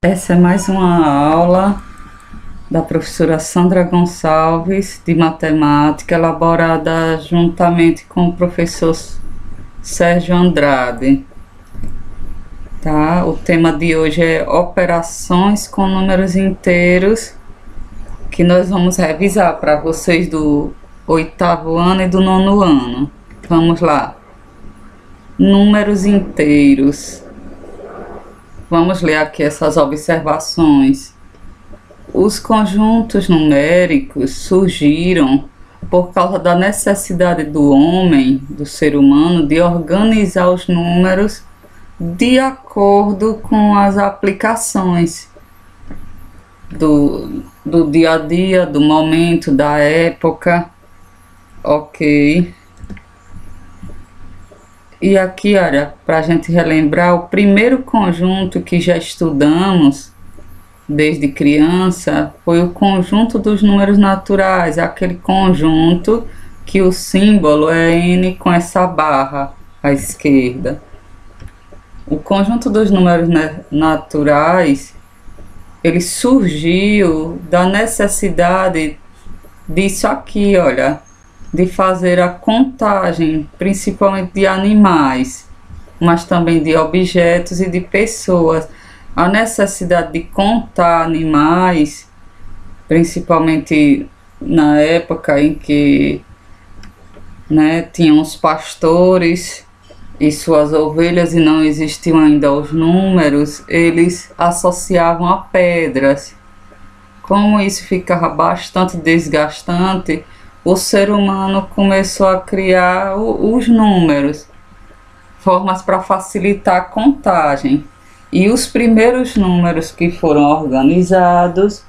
Essa é mais uma aula da professora Sandra Gonçalves de matemática, elaborada juntamente com o professor Sérgio Andrade. Tá? O tema de hoje é operações com números inteiros, que nós vamos revisar para vocês do 8º ano e do 9º ano. Vamos lá. Números inteiros. Vamos ler aqui essas observações. Os conjuntos numéricos surgiram por causa da necessidade do homem, do ser humano, de organizar os números de acordo com as aplicações do dia a dia, do momento, da época. Ok. E aqui, olha, para a gente relembrar, o primeiro conjunto que já estudamos desde criança foi o conjunto dos números naturais, aquele conjunto que o símbolo é N com essa barra à esquerda. O conjunto dos números naturais, ele surgiu da necessidade disso aqui, olha, de fazer a contagem, principalmente de animais, mas também de objetos e de pessoas. A necessidade de contar animais, principalmente na época em que, tinham os pastores e suas ovelhas e não existiam ainda os números, eles associavam a pedras. Como isso ficava bastante desgastante, o ser humano começou a criar os números, formas para facilitar a contagem. E os primeiros números que foram organizados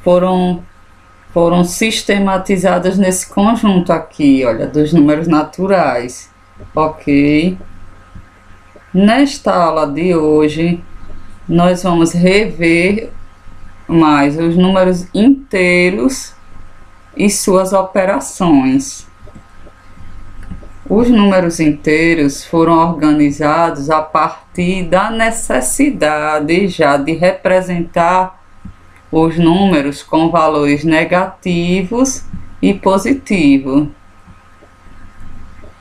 foram sistematizados nesse conjunto aqui, olha, dos números naturais. Ok? Nesta aula de hoje, nós vamos rever mais os números inteiros e suas operações. Os números inteiros foram organizados a partir da necessidade já de representar os números com valores negativos e positivos.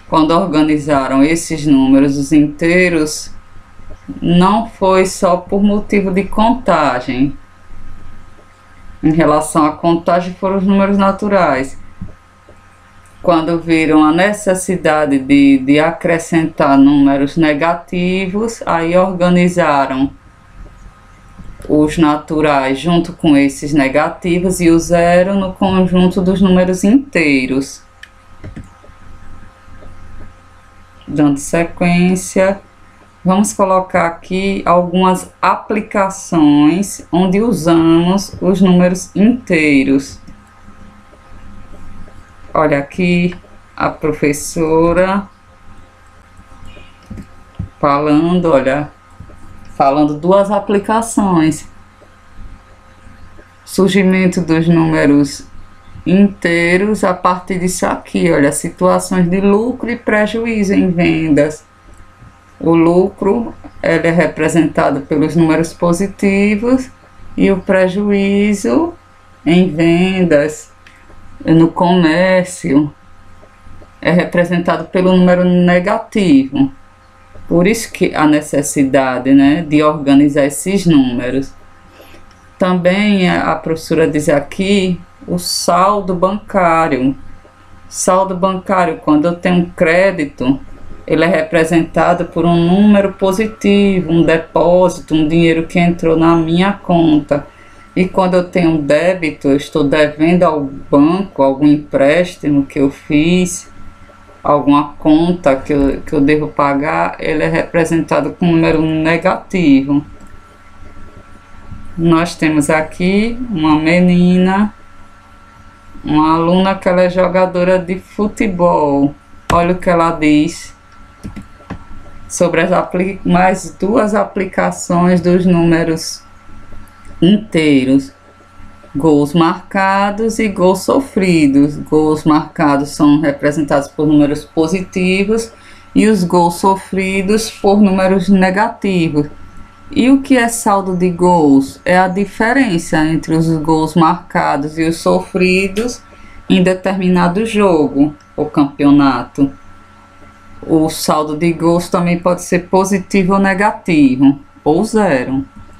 Quando organizaram esses números, os inteiros, não foi só por motivo de contagem. Em relação à contagem, foram os números naturais. Quando viram a necessidade de acrescentar números negativos, aí organizaram os naturais junto com esses negativos e o zero no conjunto dos números inteiros. Dando sequência, vamos colocar aqui algumas aplicações onde usamos os números inteiros. Olha aqui a professora falando, falando duas aplicações. Surgimento dos números inteiros a partir disso aqui, olha, situações de lucro e prejuízo em vendas. O lucro ele é representado pelos números positivos e o prejuízo em vendas, no comércio, é representado pelo número negativo. Por isso que a necessidade, de organizar esses números. Também a professora diz aqui o saldo bancário. Saldo bancário, quando eu tenho um crédito, ele é representado por um número positivo, um depósito, um dinheiro que entrou na minha conta. E quando eu tenho um débito, eu estou devendo ao banco algum empréstimo que eu fiz, alguma conta que eu devo pagar, ele é representado com um número negativo. Nós temos aqui uma menina, uma aluna que ela é jogadora de futebol. Olha o que ela diz sobre mais duas aplicações dos números inteiros: gols marcados e gols sofridos. Gols marcados são representados por números positivos e os gols sofridos por números negativos. E o que é saldo de gols? É a diferença entre os gols marcados e os sofridos em determinado jogo ou campeonato. O saldo de gols também pode ser positivo ou negativo, ou zero.